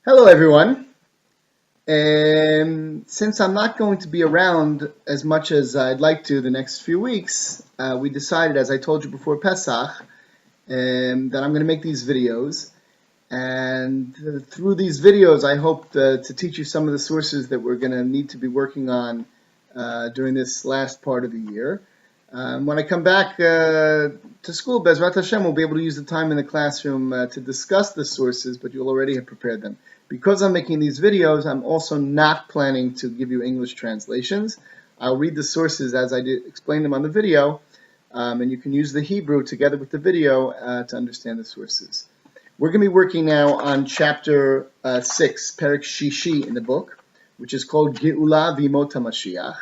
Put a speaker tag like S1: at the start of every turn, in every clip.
S1: Hello, everyone. Since I'm not going to be around as much as I'd like to the next few weeks, we decided, as I told you before Pesach, that I'm going to make these videos. And through these videos, I hope to teach you some of the sources that we're going to need to be working on during this last part of the year. When I come back to school, Bezrat Hashem will be able to use the time in the classroom to discuss the sources, but you'll already have prepared them. Because I'm making these videos, I'm also not planning to give you English translations. I'll read the sources as I explain them on the video, and you can use the Hebrew together with the video to understand the sources. We're going to be working now on chapter 6, Perek Shishi in the book, which is called Geula V'Yimot HaMashiach.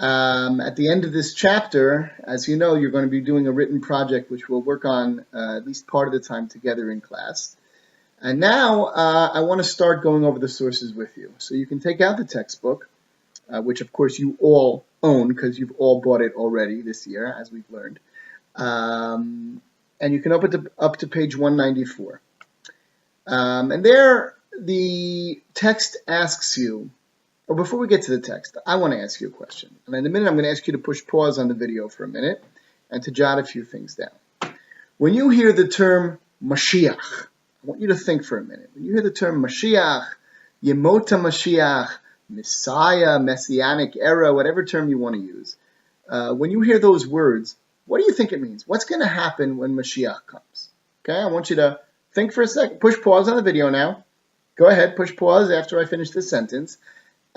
S1: At the end of this chapter, as you know, you're going to be doing a written project which we'll work on at least part of the time together in class. And now I want to start going over the sources with you. So you can take out the textbook, which of course you all own because you've all bought it already this year, as we've learned. And you can open it up to page 194. And there the text asks you, or before we get to the text, I want to ask you a question. And in a minute, I'm going to ask you to push pause on the video for a minute and to jot a few things down. When you hear the term Mashiach, I want you to think for a minute. When you hear the term Mashiach, Yemot HaMashiach, Messiah, Messianic era, whatever term you want to use, when you hear those words, what do you think it means? What's going to happen when Mashiach comes? Okay, I want you to think for a second. Push pause on the video now. Go ahead, push pause after I finish this sentence.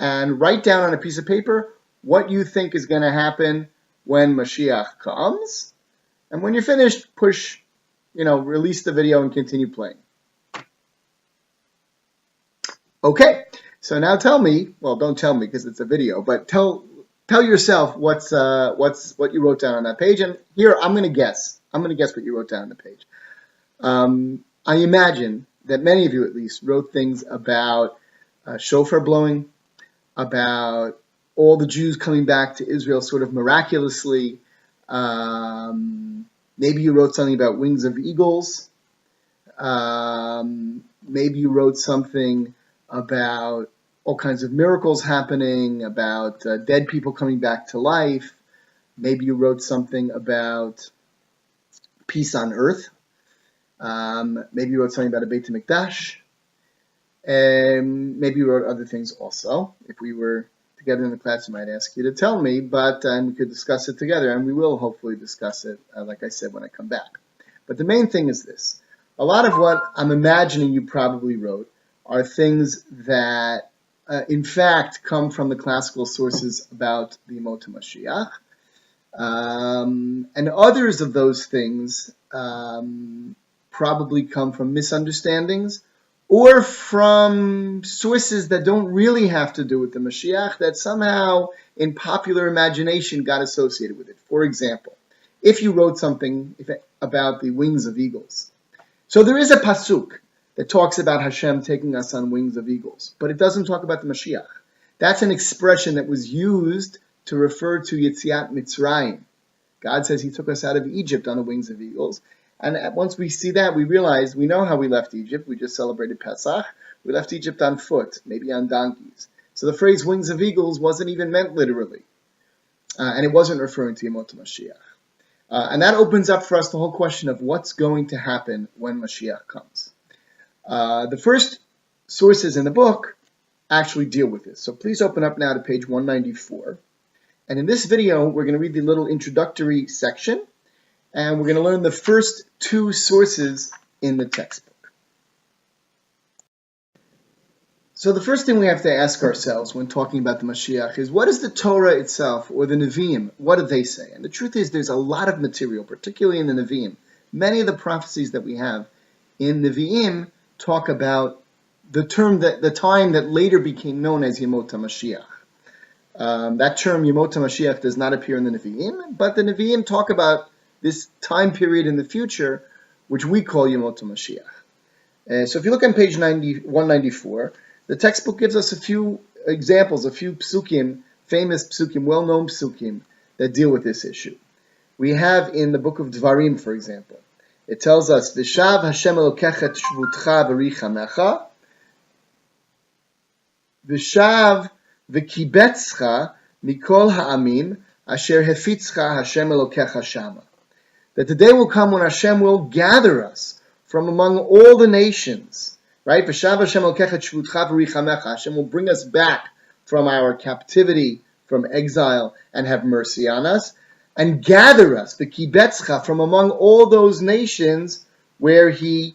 S1: And write down on a piece of paper what you think is going to happen when Mashiach comes. And when you're finished, release the video and continue playing. Okay, so now tell me, well, don't tell me because it's a video, but tell yourself what you wrote down on that page. And here, I'm going to guess. I'm going to guess what you wrote down on the page. I imagine that many of you, at least, wrote things about shofar blowing, about all the Jews coming back to Israel sort of miraculously. Maybe you wrote something about wings of eagles. Maybe you wrote something about all kinds of miracles happening, about dead people coming back to life. Maybe you wrote something about peace on earth. Maybe you wrote something about a Beit HaMikdash. Maybe you wrote other things also. If we were together in the class, I might ask you to tell me, and we could discuss it together, and we will hopefully discuss it, like I said, when I come back. But the main thing is this. A lot of what I'm imagining you probably wrote are things that, in fact, come from the classical sources about the Yemot HaMashiach. And others of those things probably come from misunderstandings or from sources that don't really have to do with the Mashiach, that somehow in popular imagination got associated with it. For example, if you wrote something about the wings of eagles. So there is a pasuk that talks about Hashem taking us on wings of eagles, but it doesn't talk about the Mashiach. That's an expression that was used to refer to Yetziat Mitzrayim. God says he took us out of Egypt on the wings of eagles. And once we see that, we realize, we know how we left Egypt. We just celebrated Pesach. We left Egypt on foot, maybe on donkeys. So the phrase wings of eagles wasn't even meant literally. And it wasn't referring to Yemot HaMashiach. And that opens up for us the whole question of what's going to happen when Mashiach comes. The first sources in the book actually deal with this. So please open up now to page 194. And in this video, we're going to read the little introductory section. And we're going to learn the first two sources in the textbook. So the first thing we have to ask ourselves when talking about the Mashiach is, what is the Torah itself, or the Nevi'im? What do they say? And the truth is, there's a lot of material, particularly in the Nevi'im. Many of the prophecies that we have in Nevi'im talk about the time that later became known as Yemot HaMashiach. That term, Yemot HaMashiach, does not appear in the Nevi'im, but the Nevi'im talk about this time period in the future, which we call Yemot HaMashiach. So if you look on page 194, the textbook gives us a few examples, a few psukim, famous psukim, well-known psukim, that deal with this issue. We have in the book of Dvarim, for example, it tells us, V'shav Hashem Elokecha Shvutcha V'richamecha, v'shav v'kibetzcha mikol ha'amim asher hefitzcha Hashem Elokecha shama. That the day will come when Hashem will gather us from among all the nations, right? V'shav Hashem Elokecha shvutcha v'richamecha. Hashem will bring us back from our captivity, from exile, and have mercy on us, and gather us, v'kibetzcha, from among all those nations where He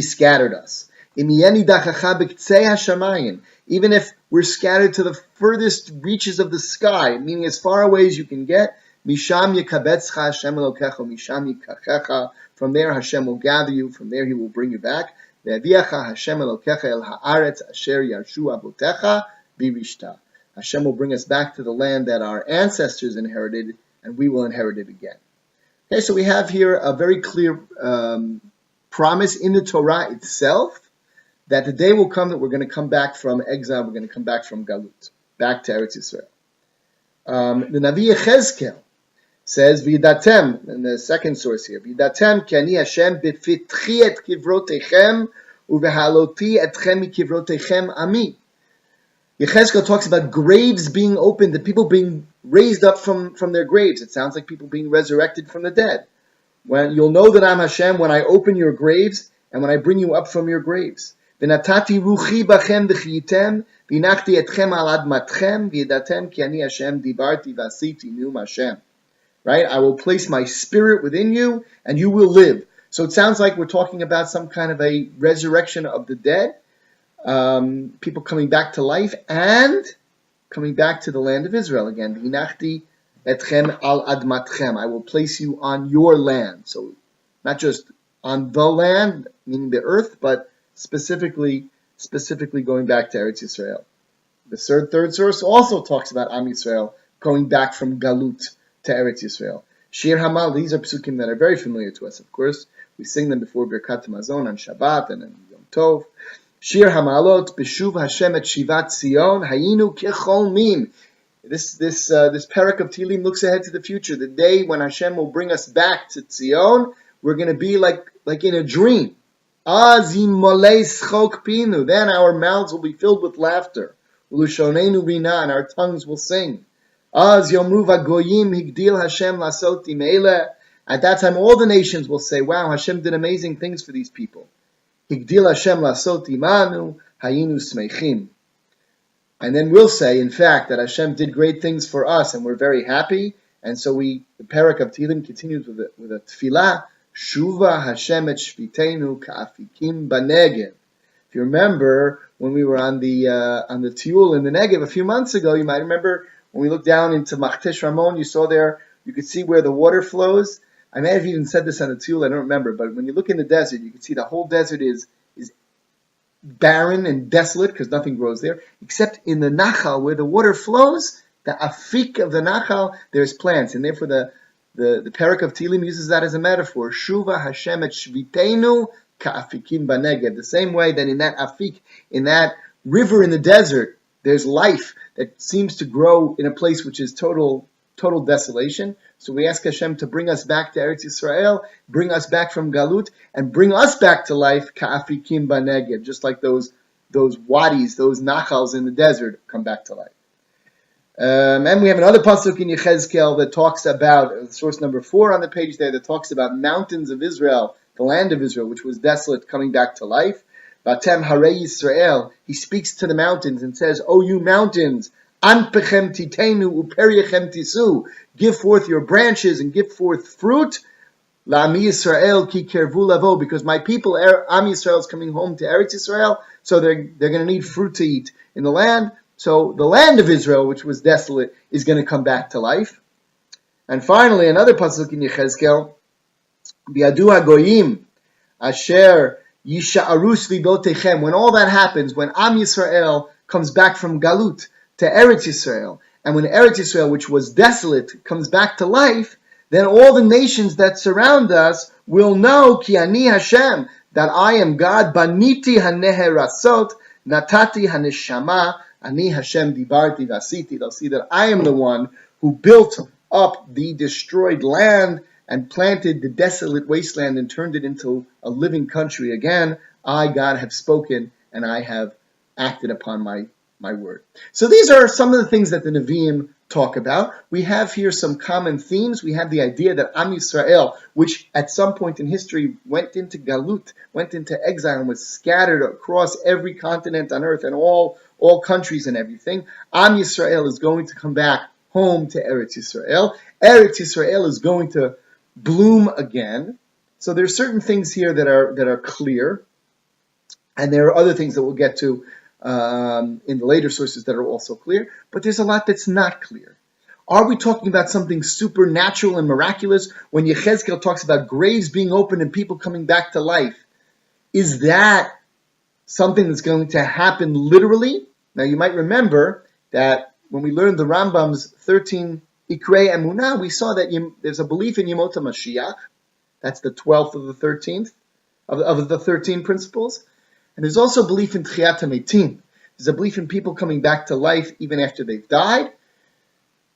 S1: scattered us. Even if we're scattered to the furthest reaches of the sky, meaning as far away as you can get, Misham yekabetzcha Hashem Elokecha, Misham yikachecha. From there Hashem will gather you, from there He will bring you back. Ve'aviacha Hashem Elokecha el haaretz asher yarshu avotecha birishta. Hashem will bring us back to the land that our ancestors inherited, and we will inherit it again. Okay, so we have here a very clear promise in the Torah itself that the day will come that we're going to come back from exile, we're going to come back from Galut, back to Eretz Yisrael. The Navi Yechezkel says, V'yidatem, in the second source here, V'yidatem ki ani Hashem b'fitchi et kivrotechem uvehaloti etchem mikivrotechem ami. Yechezkel talks about graves being opened, the people being raised up from their graves. It sounds like people being resurrected from the dead. When you'll know that I'm Hashem when I open your graves and when I bring you up from your graves. V'natati ruchi bachem v'chiyitem v'inachti etchem al admatchem v'yidatem ki ani Hashem dibarti v'asiti num Hashem. Right? I will place my spirit within you and you will live. So it sounds like we're talking about some kind of a resurrection of the dead, people coming back to life and coming back to the land of Israel again. V'inachti etchem al admatchem. I will place you on your land. So not just on the land, meaning the earth, but specifically going back to Eretz Yisrael. The third source also talks about Am Yisrael going back from Galut to Eretz Yisrael. Shir Hamal, these are psukim that are very familiar to us, of course. We sing them before Birkat Hamazon on Shabbat and on Yom Tov. Shir Hamalot, Beshuv Hashem et Shivat Zion, Hayinu Kechol Mim. This parak of Tehillim looks ahead to the future. The day when Hashem will bring us back to Zion, we're going to be like in a dream. Azim molei schok pinu. Then our mouths will be filled with laughter. Ulushoneinu bina, and our tongues will sing. Az yomru vagoyim higdil Hashem lasot imele. At that time, all the nations will say, "Wow, Hashem did amazing things for these people." Higdil Hashem lasot imanu hayinu smeichim. And then we'll say, in fact, that Hashem did great things for us, and we're very happy. And so the parak of Tehillim continues with a tefillah. Shuva Hashem et shviteinu ka'afikim b'negev. If you remember when we were on the Tiyul in the Negev a few months ago, you might remember when we looked down into Machtesh Ramon, you saw there, you could see where the water flows. I may have even said this on the Tiyul, I don't remember, but when you look in the desert, you can see the whole desert is barren and desolate because nothing grows there, except in the Nachal where the water flows, the afik of the Nachal, there's plants, and therefore the parak of Tehillim uses that as a metaphor. Shuva Hashem et shviteinu ka'afikim b'negev. The same way that in that afik, in that river in the desert, there's life that seems to grow in a place which is total desolation. So we ask Hashem to bring us back to Eretz Yisrael, bring us back from Galut, and bring us back to life, ka'afikim b'negev, just like those wadis, those nachals in the desert come back to life. And we have another pasuk in Yechezkel that talks about, source number 4 on the page there, that talks about mountains of Israel, the land of Israel, which was desolate, coming back to life. Vatem Harei Yisrael, he speaks to the mountains and says, "O you mountains, anpechem titenu uperiechem tisu, give forth your branches and give forth fruit. La'ami Yisrael ki kervu lavo, because my people, Am Yisrael, is coming home to Eretz Yisrael, so they're going to need fruit to eat in the land." So the land of Israel, which was desolate, is going to come back to life. And finally, another pasuk in Yechezkel, Biadu hagoyim asher yisha'aru svibotechem. When all that happens, when Am Yisrael comes back from Galut to Eretz Yisrael, and when Eretz Yisrael, which was desolate, comes back to life, then all the nations that surround us will know Ki ani Hashem, that I am God. Baniti haneherasot, natati haneshama. Ani Hashem dibarti vasiti. They'll see that I am the one who built up the destroyed land and planted the desolate wasteland and turned it into a living country again. I, God, have spoken, and I have acted upon my word. So these are some of the things that the Nevi'im talk about. We have here some common themes. We have the idea that Am Yisrael, which at some point in history went into Galut, went into exile and was scattered across every continent on earth and all countries and everything. Am Yisrael is going to come back home to Eretz Yisrael. Eretz Yisrael is going to bloom again. So there are certain things here that are clear, and there are other things that we'll get to in the later sources that are also clear, but there's a lot that's not clear. Are we talking about something supernatural and miraculous when Yechezkel talks about graves being opened and people coming back to life? Is that something that's going to happen literally? Now you might remember that when we learned the Rambam's 13 Ikrei Emunah, we saw that there's a belief in Yemot Mashiach. That's the 12th of the 13th, of the 13 principles. And there's also belief in Tchiyat HaMeitim. There's a belief in people coming back to life even after they've died.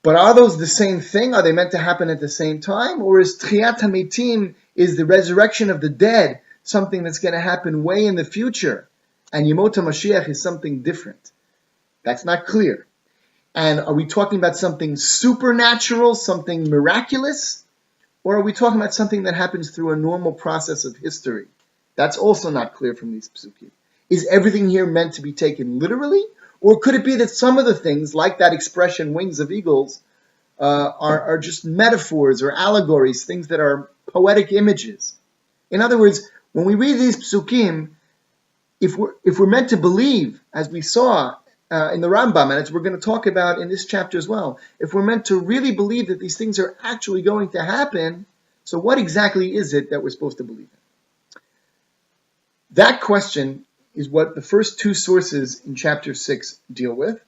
S1: But are those the same thing? Are they meant to happen at the same time? Or is Tchiyat HaMeitim, is the resurrection of the dead, something that's going to happen way in the future? And Yemot HaMashiach is something different. That's not clear. And are we talking about something supernatural, something miraculous? Or are we talking about something that happens through a normal process of history? That's also not clear from these psukim. Is everything here meant to be taken literally? Or could it be that some of the things, like that expression, wings of eagles, are just metaphors or allegories, things that are poetic images? In other words, when we read these psukim, if we're meant to believe, as we saw in the Rambam, and as we're going to talk about in this chapter as well, if we're meant to really believe that these things are actually going to happen, so what exactly is it that we're supposed to believe in? That question is what the first two sources in chapter 6 deal with,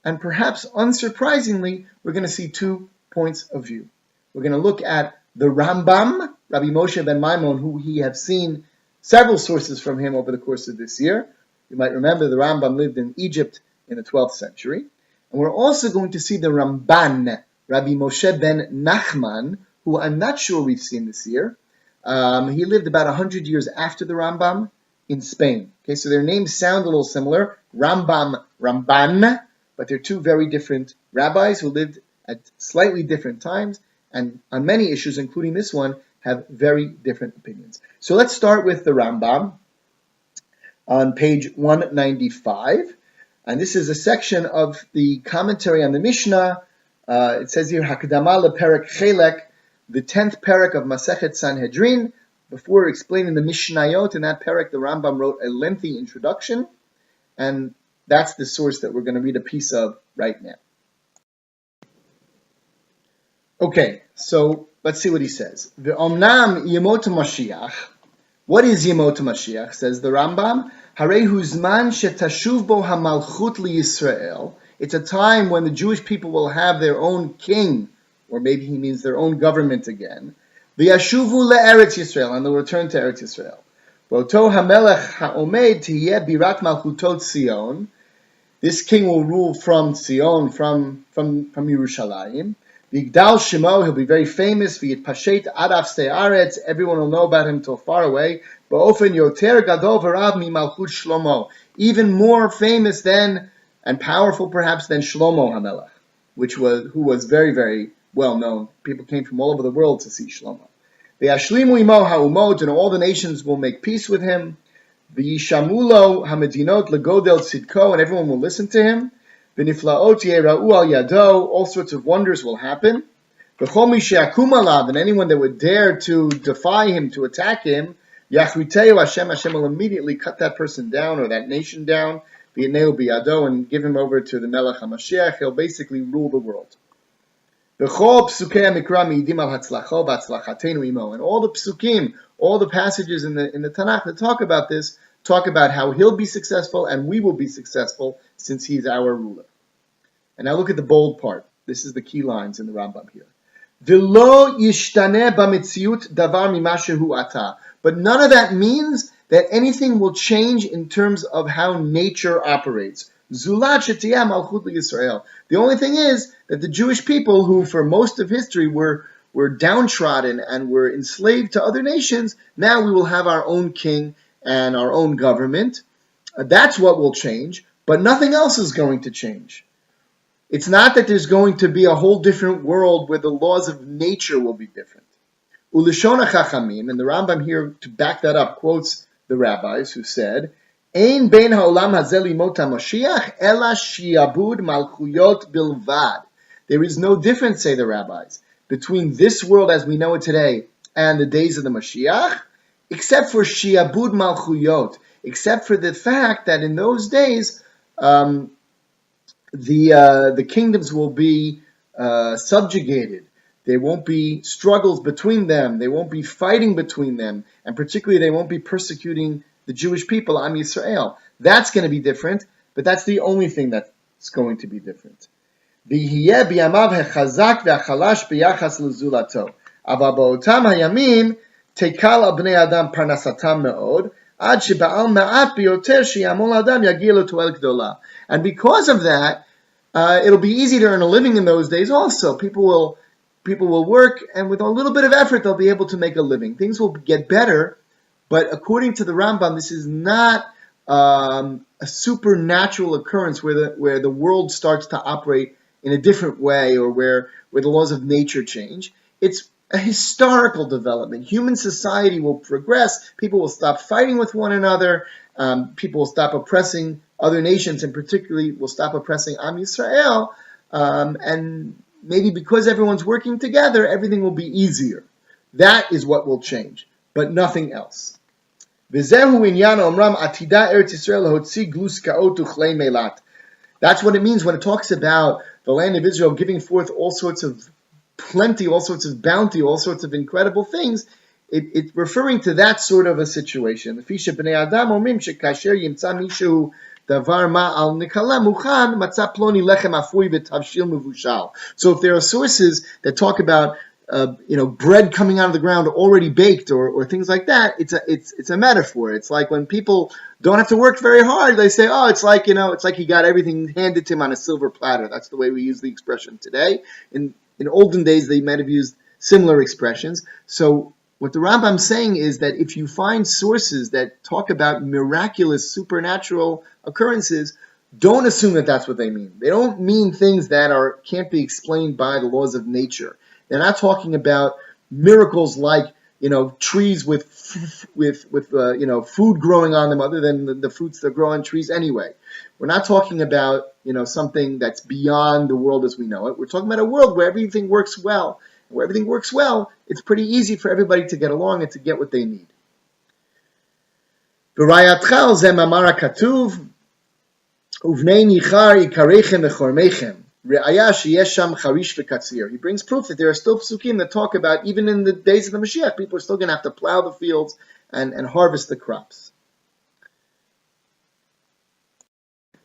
S1: and perhaps unsurprisingly, we're going to see 2 points of view. We're going to look at the Rambam, Rabbi Moshe ben Maimon, who we have seen several sources from him over the course of this year. You might remember the Rambam lived in Egypt in the 12th century. And we're also going to see the Ramban, Rabbi Moshe ben Nachman, who I'm not sure we've seen this year. He lived about 100 years after the Rambam in Spain. Okay, so their names sound a little similar, Rambam, Ramban, but they're two very different rabbis who lived at slightly different times, and on many issues, including this one, have very different opinions. So let's start with the Rambam on page 195, and this is a section of the commentary on the Mishnah. It says here, Hakdama leperek chelek, the 10th perek of Masechet Sanhedrin. Before explaining the Mishnayot in that perek, the Rambam wrote a lengthy introduction, and that's the source that we're going to read a piece of right now. Okay, so let's see what he says. V'omnam Yemot Mashiach. What is Yemot Mashiach? Says the Rambam. Harei hu zman shetashuv bo hamalchut liYisrael. It's a time when the Jewish people will have their own king, or maybe he means their own government again. V'yashuvu le'eretz Yisrael, and they'll return to Eretz Yisrael. V'oto hamelech ha'omed tiyeh birat malchutot Zion. This king will rule from Zion, from Yerushalayim. V'yigdal shemo, he'll be very famous. V'yitpashet ad afsei aretz, everyone will know about him till far away. Ba'ofen yoter gadol v'rav mi malchut Shlomo, even more famous than and powerful perhaps than Shlomo HaMelech, who was very, very well known. People came from all over the world to see Shlomo. V'yashlimu imo ha'umot, and all the nations will make peace with him. V'yishamulo hamedinot legodel tzidko, and everyone will listen to him. V'niflaot yera'u al yado, all sorts of wonders will happen. V'chol mi she'akum alav, and anyone that would dare to defy him, to attack him, yachriteu Hashem will immediately cut that person down or that nation down. V'yineu biyado, and give him over to the Melech HaMashiach. He'll basically rule the world. And all the psukim, all the passages in the Tanakh that talk about this, talk about how he'll be successful and we will be successful since he's our ruler. And now look at the bold part. This is the key lines in the Rambam here. But none of that means that anything will change in terms of how nature operates. The only thing is that the Jewish people, who for most of history were downtrodden and were enslaved to other nations, now we will have our own king and our own government. That's what will change, but nothing else is going to change. It's not that there's going to be a whole different world where the laws of nature will be different. Ulishona Chachamim, and the Rambam here to back that up quotes the rabbis who said, Ein bein haolam hazeh limot haMashiach ela shiabud malchuyot bilvad. There is no difference, say the rabbis, between this world as we know it today and the days of the Mashiach, except for shiabud malchuyot, except for the fact that in those days the kingdoms will be subjugated. There won't be struggles between them. They won't be fighting between them. And particularly, they won't be persecuting the Jewish people, Am Yisrael. That's going to be different, but that's the only thing that's going to be different. V'yeh b'yamav hechazak v'achalash b'yachas l'zulato. Aval ba'otam hayamim tekal al bnei adam parnasatam me'od ad sheba'al ma'at biyoter sheyamol adam yagia l'toel gdola. And because of that, it'll be easy to earn a living in those days also. People will work, and with a little bit of effort, they'll be able to make a living. Things will get better, but according to the Rambam, this is not a supernatural occurrence where the world starts to operate in a different way, or where the laws of nature change. It's a historical development. Human society will progress. People will stop fighting with one another. People will stop oppressing other nations, and particularly will stop oppressing Am Yisrael. And maybe because everyone's working together, everything will be easier. That is what will change, but nothing else. That's what it means when it talks about the land of Israel giving forth all sorts of plenty, all sorts of bounty, all sorts of incredible things. It's referring to that sort of a situation. So if there are sources that talk about bread coming out of the ground already baked or things like that, it's a metaphor. It's like when people don't have to work very hard, they say, oh, it's like he got everything handed to him on a silver platter. That's the way we use the expression today. In olden days, they might have used similar expressions. So what the Rambam is saying is that if you find sources that talk about miraculous, supernatural occurrences, don't assume that that's what they mean. They don't mean things that can't be explained by the laws of nature. They're not talking about miracles like trees with food growing on them, other than the fruits that grow on trees anyway. We're not talking about something that's beyond the world as we know it. We're talking about a world where everything works well. Where everything works well, it's pretty easy for everybody to get along and to get what they need. He brings proof that there are still psukim that talk about, even in the days of the Mashiach, people are still going to have to plow the fields and harvest the crops.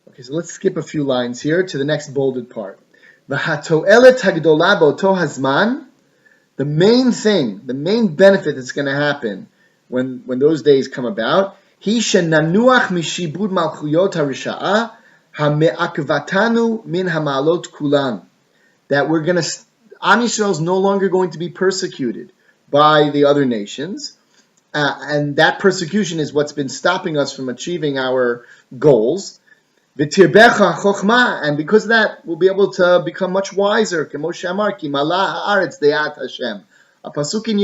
S1: Okay, so let's skip a few lines here to the next bolded part. The main thing, the main benefit that's going to happen when those days come about, that we're going to, Am Yisrael is no longer going to be persecuted by the other nations, and that persecution is what's been stopping us from achieving our goals. And because of that, we'll be able to become much wiser. A pasuk in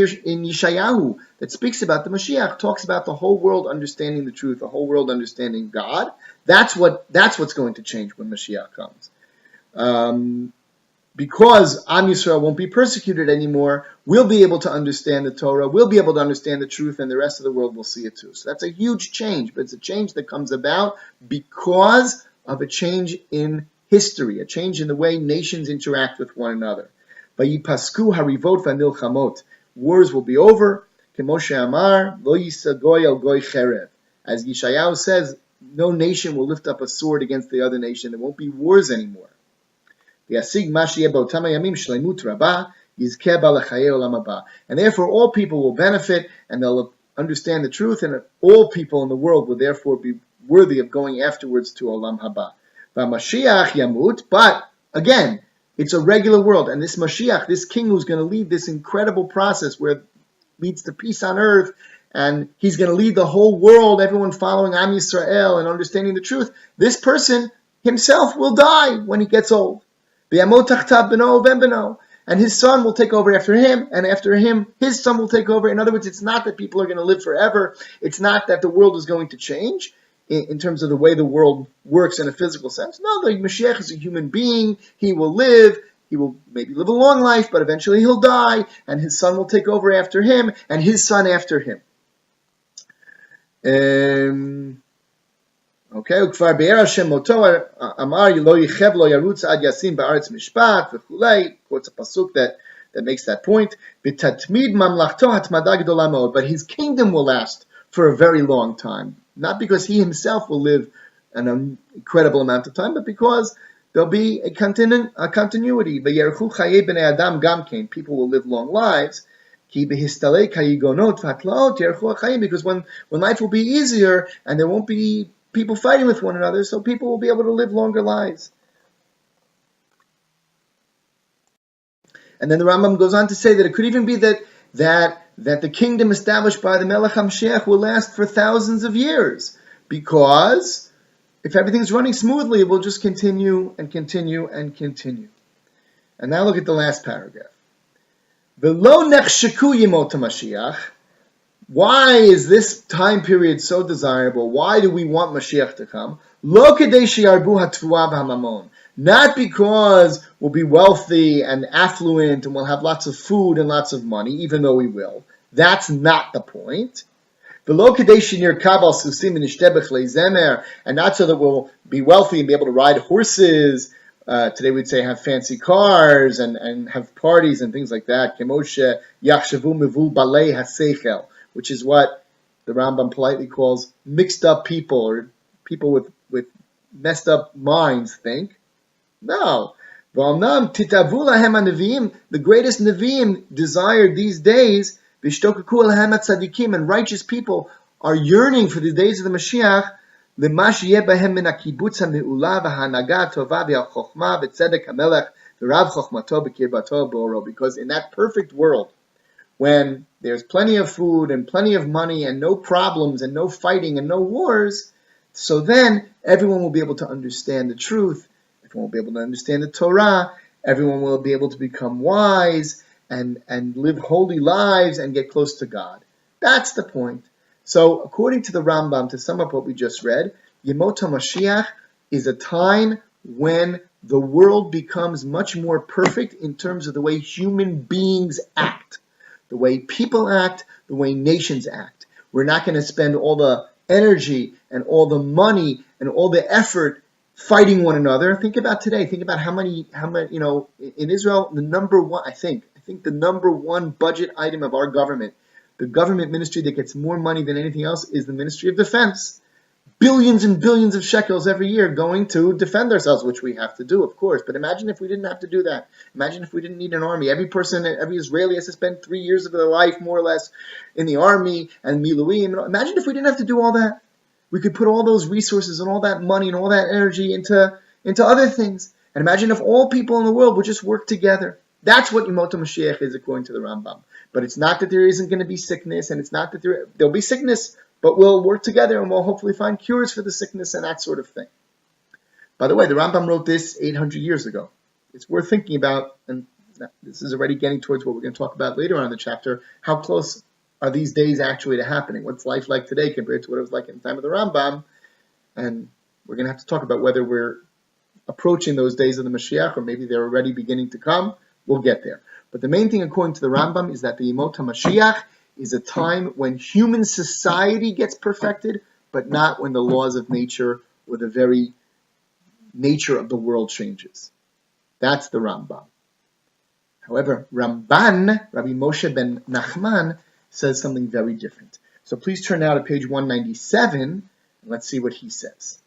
S1: Yeshayahu that speaks about the Mashiach talks about the whole world understanding the truth, the whole world understanding God. That's what's going to change when Mashiach comes. Because Am Yisrael won't be persecuted anymore, we'll be able to understand the Torah, we'll be able to understand the truth, and the rest of the world will see it too. So that's a huge change, but it's a change that comes about because of a change in history, a change in the way nations interact with one another. Vayipasku harivot v'nilchamot. Wars will be over. Kemoshe Amar, lo yisagoy al goy cherev. As Yeshayahu says, no nation will lift up a sword against the other nation. There won't be wars anymore. And therefore all people will benefit, and they'll understand the truth, and all people in the world will therefore be worthy of going afterwards to Olam Haba. Mashiach yamut, but again, it's a regular world, and this Mashiach, this king who's going to lead this incredible process where it leads to peace on earth and he's going to lead the whole world, everyone following Am Yisrael and understanding the truth, this person himself will die when he gets old. And his son will take over after him, and after him, his son will take over. In other words, it's not that people are going to live forever. It's not that the world is going to change in terms of the way the world works in a physical sense. No, the Mashiach is a human being. He will live. He will maybe live a long life, but eventually he'll die, and his son will take over after him, and his son after him. Okay, וכבר ביאר השם מותו, אמר לא יחב לא ירוץ עד ישים בארץ משפט וכולי, quotes a pasuk that makes that point, ותתמיד ממלכתו התמדה גדולה מאוד, but his kingdom will last for a very long time, not because he himself will live an incredible amount of time, but because there'll be a continuity. ויארכו חיי בני אדם גם כן, people will live long lives, כי בהסתלק היגונות והתלאות יארכו החיים, because when life will be easier and there won't be people fighting with one another, so people will be able to live longer lives. And then the Rambam goes on to say that it could even be that the kingdom established by the Melech HaMashiach will last for thousands of years, because if everything's running smoothly, it will just continue and continue and continue. And now look at the last paragraph. V'lo nechshaku yemot HaMashiach. Why is this time period so desirable? Why do we want Mashiach to come? Lo kedei sheyarbu hatfuah v'hamamon. Not because we'll be wealthy and affluent and we'll have lots of food and lots of money, even though we will. That's not the point. V'lo kedei shenirkab al susim v'nishteh b'chlei zemer. And not so that we'll be wealthy and be able to ride horses. Today we'd say have fancy cars and have parties and things like that. Kemoshe yachshavu mevul balei haseichel, which is what the Rambam politely calls mixed up people, or people with messed up minds think. No. The greatest Nevi'im desired these days, and righteous people are yearning for the days of the Mashiach, because in that perfect world, when there's plenty of food and plenty of money and no problems and no fighting and no wars, so then everyone will be able to understand the truth, everyone will be able to understand the Torah, everyone will be able to become wise and live holy lives and get close to God. That's the point. So according to the Rambam, to sum up what we just read, Yemot HaMashiach is a time when the world becomes much more perfect in terms of the way human beings act. The way people act, the way nations act. We're not going to spend all the energy and all the money and all the effort fighting one another. Think about today. Think about how many, in Israel, the number one, I think the number one budget item of our government, the government ministry that gets more money than anything else, is the Ministry of Defense. Billions and billions of shekels every year going to defend ourselves, which we have to do, of course. But imagine if we didn't have to do that. Imagine if we didn't need an army. Every Israeli has to spend 3 years of their life, more or less, in the army and miluim. Imagine if we didn't have to do all that. We could put all those resources and all that money and all that energy into other things. And imagine if all people in the world would just work together. That's what Yemot HaMashiach is, according to the Rambam. But it's not that there isn't going to be sickness, and it's not that there'll be sickness, but we'll work together and we'll hopefully find cures for the sickness and that sort of thing. By the way, the Rambam wrote this 800 years ago. It's worth thinking about, and this is already getting towards what we're going to talk about later on in the chapter. How close are these days actually to happening? What's life like today compared to what it was like in the time of the Rambam? And we're going to have to talk about whether we're approaching those days of the Mashiach, or maybe they're already beginning to come. We'll get there. But the main thing, according to the Rambam, is that the Yemot HaMashiach is a time when human society gets perfected, but not when the laws of nature or the very nature of the world changes. That's the Rambam. However, Ramban, Rabbi Moshe ben Nachman, says something very different. So please turn now to page 197, and let's see what he says.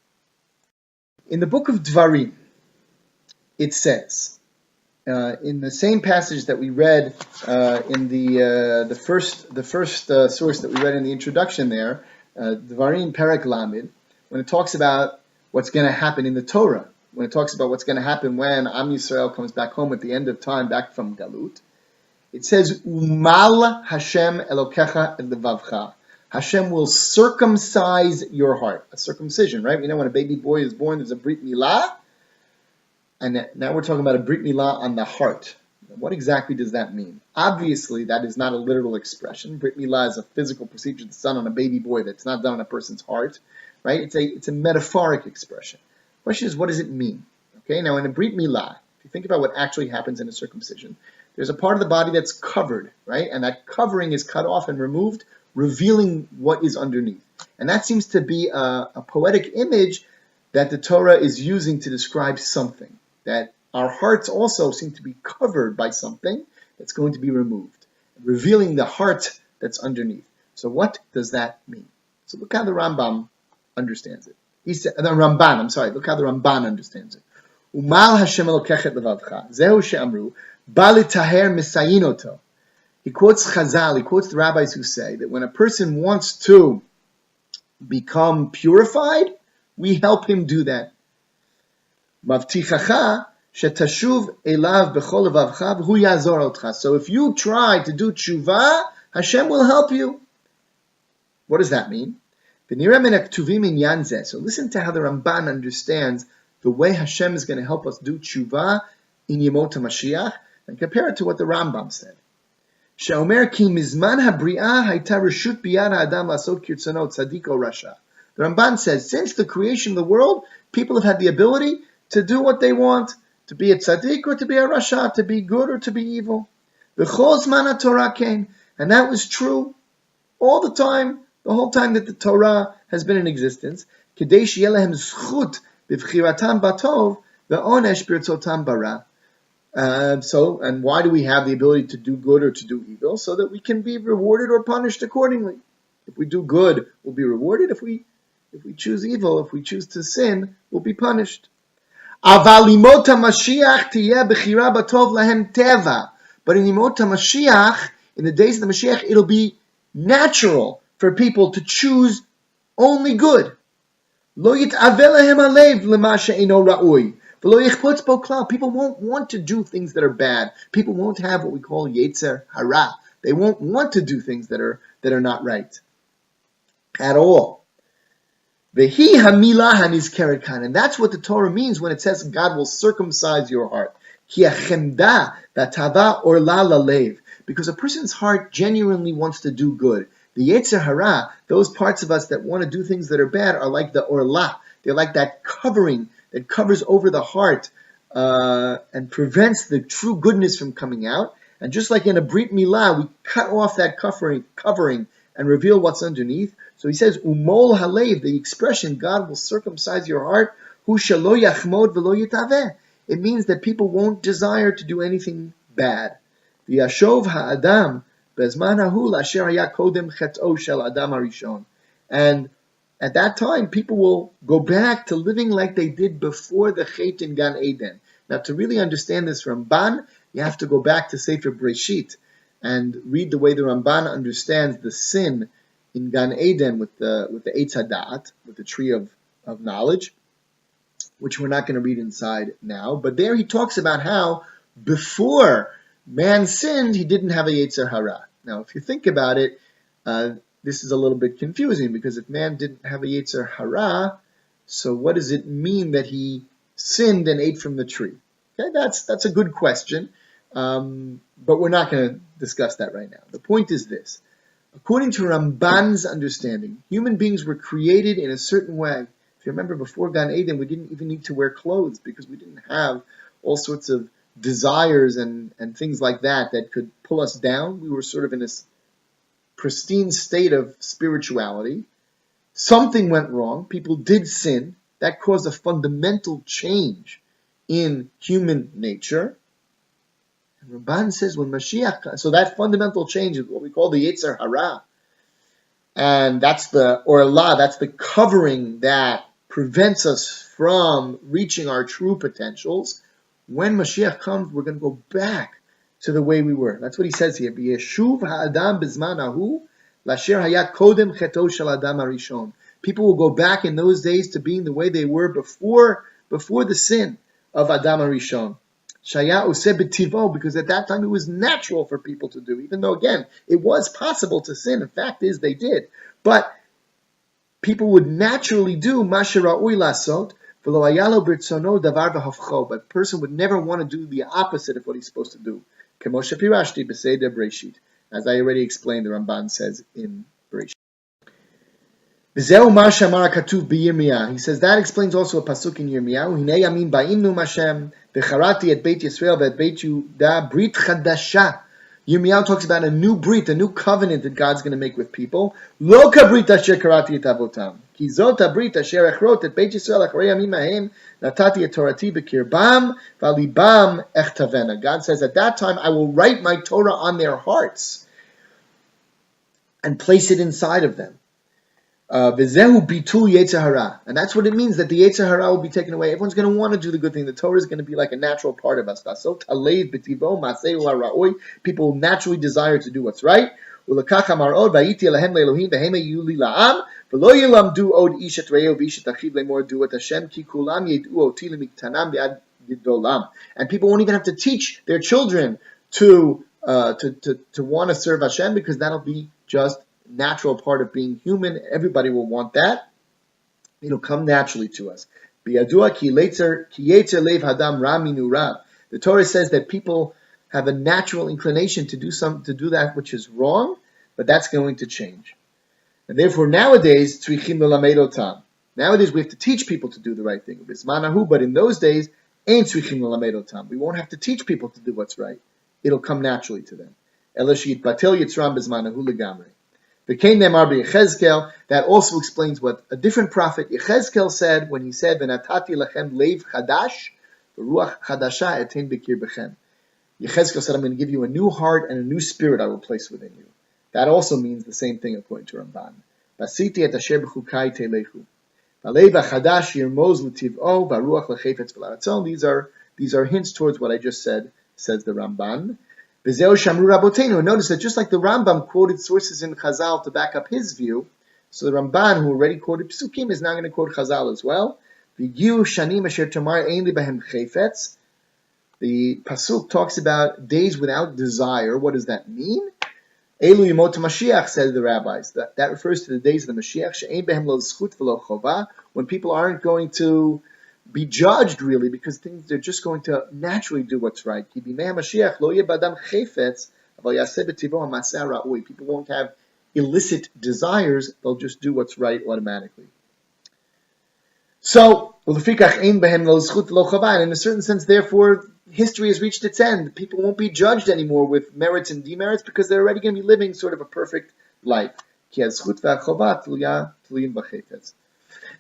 S1: In the book of Dvarim, it says, in the same passage that we read in the first source that we read in the introduction there, Dvarim Perek Lamed, when it talks about what's going to happen in the Torah, when it talks about what's going to happen when Am Yisrael comes back home at the end of time, back from Galut, it says, Umal Hashem Elokecha et levavcha. Hashem will circumcise your heart. A circumcision, right? You know, when a baby boy is born, there's a brit milah. And now we're talking about a brit milah on the heart. What exactly does that mean? Obviously, that is not a literal expression. Brit milah is a physical procedure that's done on a baby boy that's not done on a person's heart, right? It's a metaphoric expression. The question is, what does it mean? Okay, now in a brit milah, if you think about what actually happens in a circumcision, there's a part of the body that's covered, right? And that covering is cut off and removed, revealing what is underneath. And that seems to be a poetic image that the Torah is using to describe something. That our hearts also seem to be covered by something that's going to be removed, revealing the heart that's underneath. So what does that mean? So look how the Rambam understands it. He said, look how the Ramban understands it. Umal Hashem elokechet levavcha, zehu she'amru, ba litaher misayinoto. He quotes Chazal, he quotes the rabbis who say that when a person wants to become purified, we help him do that. Mavtichacha shetashuv elav bechol levavcha v'hu yazor otcha. So if you try to do tshuva, Hashem will help you. What does that mean? So listen to how the Ramban understands the way Hashem is going to help us do tshuva in Yemot HaMashiach, and compare it to what the Rambam said. She'omer ki mizman habri'ah hayta reshut biyad ha'adam la'asot kirtzonot tzadik o rasha. The Ramban says, since the creation of the world, people have had the ability to do what they want, to be a tzaddik or to be a rasha, to be good or to be evil. V'chol zman Torah came, and that was true all the time, the whole time that the Torah has been in existence. Kedei sheyeh lehem zchut b'vchiratam batov ve'onesh b'rtzotam bara. And why do we have the ability to do good or to do evil? So that we can be rewarded or punished accordingly. If we do good, we'll be rewarded. If we choose evil, if we choose to sin, we'll be punished. But in Yemot HaMashiach, in the days of the Mashiach, it'll be natural for people to choose only good. People won't want to do things that are bad. People won't have what we call Yetzer Hara. They won't want to do things that are not right at all. And that's what the Torah means when it says God will circumcise your heart. Because a person's heart genuinely wants to do good. The Yetzer Hara, those parts of us that want to do things that are bad, are like the orla. They're like that covering that covers over the heart and prevents the true goodness from coming out. And just like in a Brit Milah, we cut off that covering and reveal what's underneath. So he says, Umol Halev, the expression, God will circumcise your heart, Hu shelo yachmod v'lo yitaveh. It means that people won't desire to do anything bad. V'yashov ha'adam bezman hahu l'asher haya kodem chet'o shel adam harishon. And at that time, people will go back to living like they did before the Chet in Gan Eden. Now, to really understand this Ramban, you have to go back to Sefer Breshit and read the way the Ramban understands the sin in Gan Eden with the Eitz Hadat, with the tree of knowledge, which we're not going to read inside now. But there he talks about how before man sinned, he didn't have a Yetzer Hara. Now, if you think about it, this is a little bit confusing, because if man didn't have a Yetzer Hara, so what does it mean that he sinned and ate from the tree? Okay, that's a good question, but we're not going to discuss that right now. The point is this. According to Ramban's understanding, human beings were created in a certain way. If you remember, before Gan Eden, we didn't even need to wear clothes because we didn't have all sorts of desires and things like that could pull us down. We were sort of in this pristine state of spirituality. Something went wrong. People did sin. That caused a fundamental change in human nature. And Ramban says when Mashiach, so that fundamental change is what we call the Yetzer Hara. And that's the orla, that's the covering that prevents us from reaching our true potentials. When Mashiach comes, we're going to go back to the way we were. That's what he says here. V'yeshuv ha'adam bizman hahu l'asher haya kodem cheto shel adam harishon. People will go back in those days to being the way they were before the sin of Adam Harishon. Shaya oseh b'tivo, because at that time it was natural for people to do, even though, again, it was possible to sin. The fact is they did. But people would naturally do masha ra'ui lasot, v'lo hayalo b'rtzono davar v'hafcho. But a person would never want to do the opposite of what he's supposed to do. Kemo shepirashti b'seder Breshit. As I already explained, the Ramban says in Breshit. He says that explains also a pasuk in Yirmiyahu. Hinei yamin ba'imnu Hashem v'charati et Beit Yisrael v'et Beit Yehuda brit chadasha. Yirmiyahu talks about a new brit, a new covenant that God's going to make with people. Lo kabrit asher karati et avotam. Ki zot habrit asher echrot et Beit Yisrael acharei yamim hahem natati et torati b'kirbam v'alibam echtavena. God says at that time I will write my Torah on their hearts and place it inside of them. V'zehu bitul yetzer hara, and that's what it means, that the yetzer hara will be taken away. Everyone's going to want to do the good thing. The Torah is going to be like a natural part of us. People naturally desire to do what's right. And people won't even have to teach their children to want to serve Hashem, because that'll be just natural part of being human. Everybody will want that. It'll come naturally to us. The Torah says that people have a natural inclination to do that which is wrong, but that's going to change. And therefore nowadays we have to teach people to do the right thing. But in those days, we won't have to teach people to do what's right. It'll come naturally to them. That also explains what a different prophet Yechezkel said when he said, "V'natati lachem leiv chadash, v'ruach chadasha etin b'kir bechem." Yechezkel said, "I'm going to give you a new heart and a new spirit I will place within you." That also means the same thing according to Ramban. Vasiti et asher b'chukai telechu, v'leiv chadash yirmoz l'tiv'o, v'ruach l'chefetz v'laratzon. These are hints towards what I just said, says the Ramban. Notice that just like the Rambam quoted sources in Chazal to back up his view, so the Ramban, who already quoted Psukim, is now going to quote Chazal as well. The Pasuk talks about days without desire. What does that mean? Elu Yemot Mashiach, said the rabbis. That refers to the days of the Mashiach, when people aren't going to be judged really, because they're just going to naturally do what's right. People won't have illicit desires, they'll just do what's right automatically. So, in a certain sense, therefore, history has reached its end. People won't be judged anymore with merits and demerits, because they're already going to be living sort of a perfect life.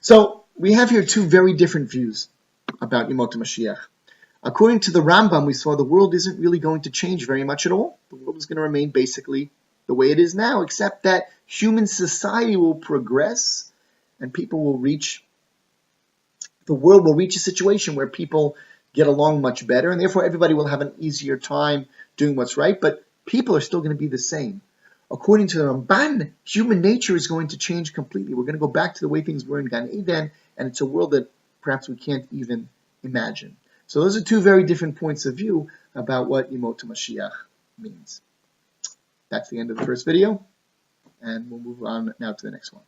S1: So, we have here two very different views about Yemot Mashiach. According to the Rambam, we saw the world isn't really going to change very much at all. The world is going to remain basically the way it is now, except that human society will progress and the world will reach a situation where people get along much better, and therefore everybody will have an easier time doing what's right, but people are still going to be the same. According to the Ramban, human nature is going to change completely. We're going to go back to the way things were in Gan Eden, and it's a world that perhaps we can't even imagine. So those are two very different points of view about what Yemot Mashiach means. That's the end of the first video, and we'll move on now to the next one.